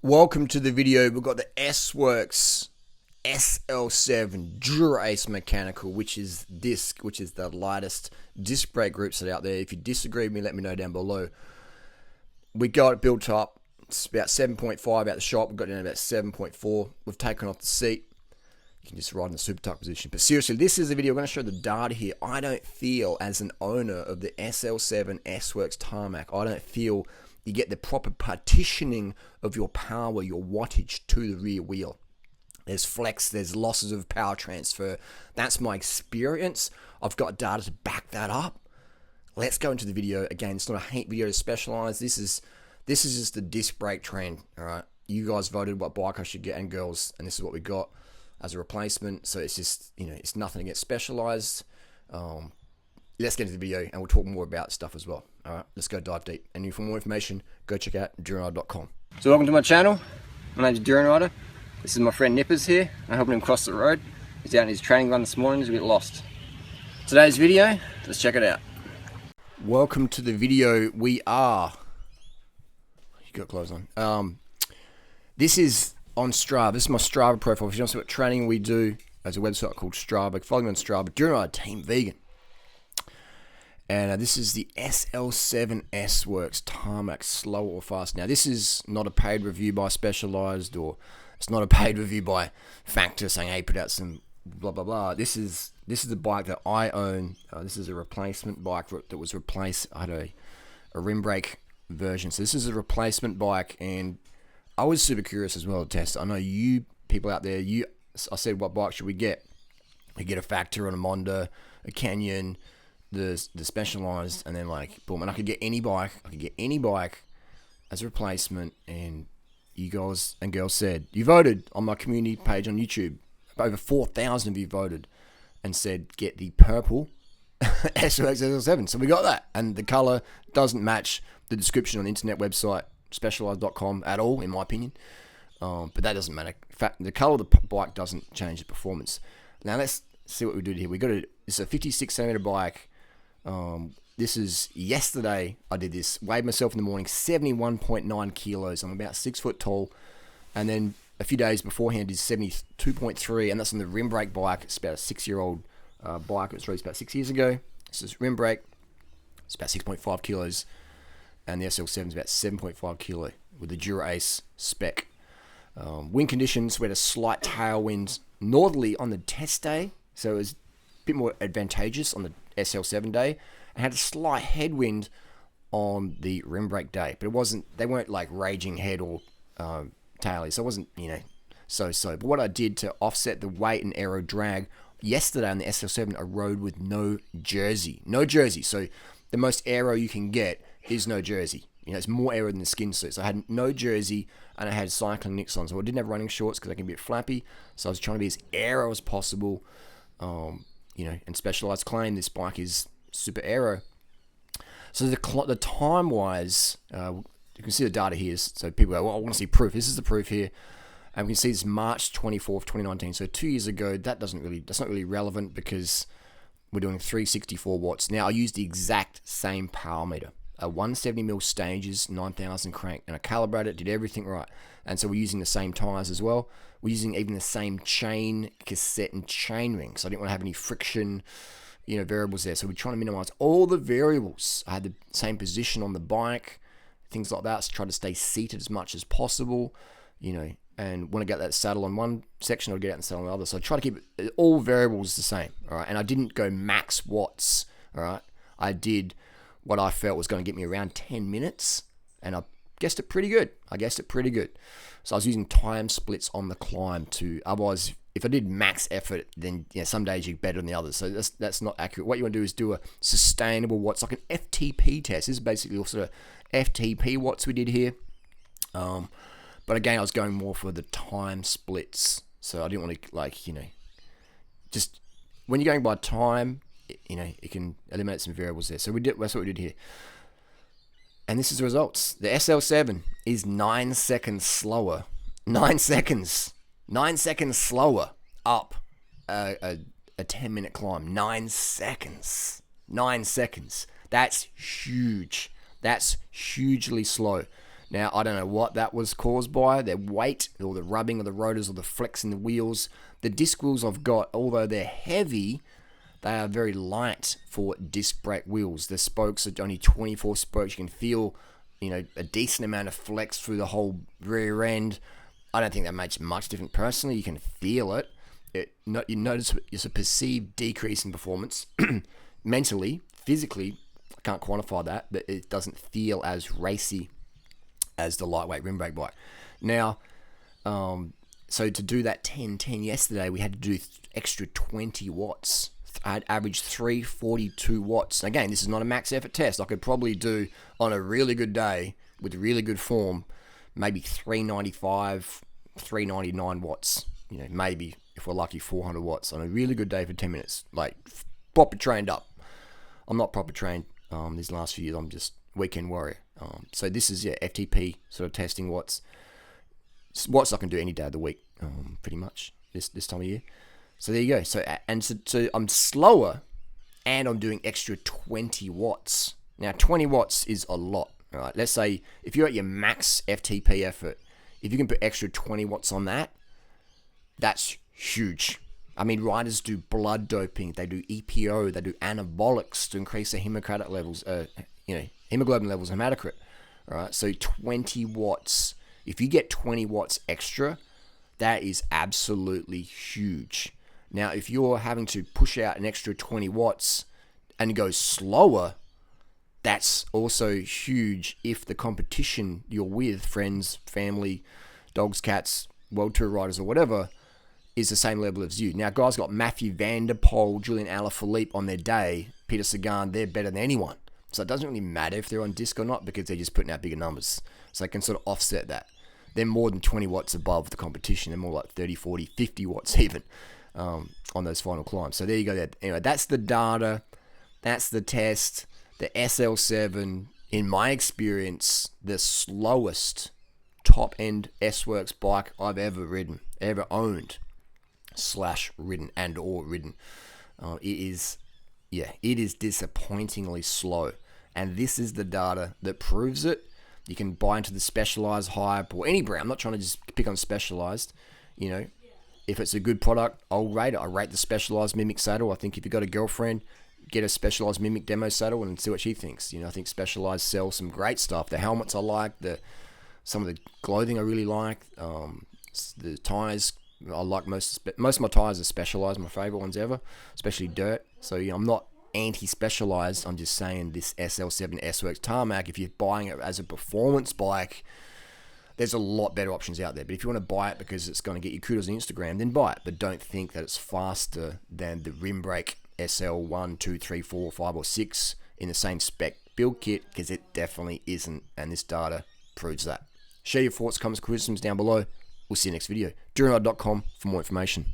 Welcome to the video. We've got the S-Works SL7 Dura-Ace Mechanical, which is the lightest disc brake group set out there. If you disagree with me, let me know down below. We got it built up. It's about 7.5 at the shop. We've got it down to about 7.4. We've taken off the seat. You can just ride in the super tuck position. But seriously, this is a video. I'm going to show the data here. I don't feel, as an owner of the SL7 S-Works Tarmac, I don't feel you get the proper partitioning of your power, your wattage to the rear wheel. There's flex, there's losses of power transfer. That's my experience. I've got data to back that up. Let's go into the video. Again, it's not a hate video to specialize. This is just the disc brake trend. All right, you guys voted what bike I should get, and girls, and this is what we got as a replacement. So it's just, it's nothing against specialized. Let's get into the video and we'll talk more about stuff as well. All right, let's go dive deep. And for more information, go check out durianrider.com. So welcome to my channel. My name's Durianrider. This is my friend Nippers here. I'm helping him cross the road. He's out in his training run this morning. He's a bit lost. Today's video, let's check it out. Welcome to the video. You got clothes on. This is on Strava. This is my Strava profile. If you don't see what training we do, there's a website called Strava. Follow me on Strava. Durianrider Team Vegan. And this is the SL7 S-Works Tarmac, slow or fast. Now, this is not a paid review by Specialized, or it's not a paid review by Factor saying, hey, put out some blah, blah, blah. This is the bike that I own. This is a replacement bike that was replaced. I had a rim brake version. So this is a replacement bike, and I was super curious as well to test. I know you people out there, I said, what bike should we get? We get a Factor and a Monda, a Canyon, the Specialized, and then like boom, and I could get any bike as a replacement. And you guys and girls said, you voted on my community page on YouTube, over 4,000 of you voted and said get the purple S-Works SL7. So we got that, and the color doesn't match the description on the internet website specialized.com at all, in my opinion, but that doesn't matter. In fact, the color of the bike doesn't change the performance. Now let's see what we did here. It's a 56 centimeter bike. This is yesterday. I did this, weighed myself in the morning, 71.9 kilos. I'm about 6 foot tall. And then a few days beforehand is 72.3, and that's on the rim brake bike. It's about a 6-year-old bike. It was released about 6 years ago. This is rim brake. It's about 6.5 kilos. And the SL7 is about 7.5 kilo with the Dura-Ace spec. Wind conditions, we had a slight tailwind northerly on the test day, so it was a bit more advantageous on the SL7 day, and had a slight headwind on the rim brake day, but they weren't like raging head or taily, so it wasn't so. But what I did to offset the weight and aero drag yesterday on the SL7, I rode with no jersey. So the most aero you can get is no jersey. It's more aero than the skin suit. So I had no jersey, and I had cycling nicks on. So I didn't have running shorts because they can be a bit flappy. So I was trying to be as aero as possible. And Specialized claim this bike is super aero. So the time-wise, you can see the data here. So people go, well, I want to see proof. This is the proof here. And we can see it's March 24th, 2019. So 2 years ago, that's not really relevant because we're doing 364 watts. Now, I use the exact same power meter. A 170mm stages, 9,000 crank, and I calibrated it, did everything right. And so we're using the same tires as well. We're using even the same chain, cassette, and chain ring. So I didn't want to have any friction, variables there. So we're trying to minimize all the variables. I had the same position on the bike, things like that. So try to stay seated as much as possible, and when I get that saddle on one section, I'll get out and saddle on the other. So I try to keep all variables the same, all right? And I didn't go max watts, all right? I did what I felt was going to get me around 10 minutes, and I guessed it pretty good. So I was using time splits on the climb otherwise, if I did max effort, then some days you're better than the others. So that's not accurate. What you want to do is do a sustainable watts, like an FTP test. This is basically also FTP watts we did here. But again, I was going more for the time splits. So I didn't want to, just when you're going by time, you can eliminate some variables there. So that's what we did here. And this is the results. The SL7 is 9 seconds slower. 9 seconds. 9 seconds slower up a 10-minute climb. 9 seconds. 9 seconds. That's huge. That's hugely slow. Now, I don't know what that was caused by, their weight or the rubbing of the rotors or the flex in the wheels. The disc wheels I've got, although they're heavy, they are very light for disc brake wheels. The spokes are only 24 spokes. You can feel, a decent amount of flex through the whole rear end. I don't think that makes much difference personally. You can feel it. You notice it's a perceived decrease in performance. Mentally, physically, I can't quantify that, but it doesn't feel as racy as the lightweight rim brake bike. Now, so to do that 10-10 yesterday, we had to do extra 20 watts. I had averaged 342 watts. Again, this is not a max effort test. I could probably do, on a really good day, with really good form, maybe 395, 399 watts. Maybe, if we're lucky, 400 watts on a really good day for 10 minutes. Like, proper trained up. I'm not proper trained these last few years. I'm just weekend warrior. So this is, FTP sort of testing watts. Watts I can do any day of the week, pretty much, this time of year. So there you go. So I'm slower, and I'm doing extra 20 watts. Now, 20 watts is a lot. All right, let's say if you're at your max FTP effort, if you can put extra 20 watts on that, that's huge. I mean, riders do blood doping, they do EPO, they do anabolics to increase their hemoglobin levels, hematocrit. All right, so 20 watts. If you get 20 watts extra, that is absolutely huge. Now, if you're having to push out an extra 20 watts and go slower, that's also huge if the competition you're with, friends, family, dogs, cats, World Tour riders or whatever, is the same level as you. Now, guys got Matthew Van Der Poel, Julian Alaphilippe on their day, Peter Sagan, they're better than anyone. So it doesn't really matter if they're on disc or not because they're just putting out bigger numbers. So they can sort of offset that. They're more than 20 watts above the competition. They're more like 30, 40, 50 watts even on those final climbs. So there you go. Anyway, that's the data. That's the test. The SL7, in my experience, the slowest top-end S-Works bike I've ever ridden, ever owned, /ridden and or ridden. It is disappointingly slow. And this is the data that proves it. You can buy into the Specialized hype or any brand. I'm not trying to just pick on Specialized. If it's a good product, I'll rate it. I rate the Specialized Mimic saddle. I think if you've got a girlfriend, get a Specialized Mimic demo saddle and see what she thinks. I think Specialized sells some great stuff. The helmets I like. Some of the clothing I really like. The tires I like most of my tires are Specialized, my favorite ones ever, especially dirt. So I'm not anti-Specialized. I'm just saying this SL7 S-Works Tarmac, if you're buying it as a performance bike, there's a lot better options out there. But if you want to buy it because it's going to get you kudos on Instagram, then buy it. But don't think that it's faster than the rim brake SL1, 2, 3, 4, 5, or 6 in the same spec build kit, because it definitely isn't. And this data proves that. Share your thoughts, comments, criticisms down below. We'll see you next video. durianrider.com for more information.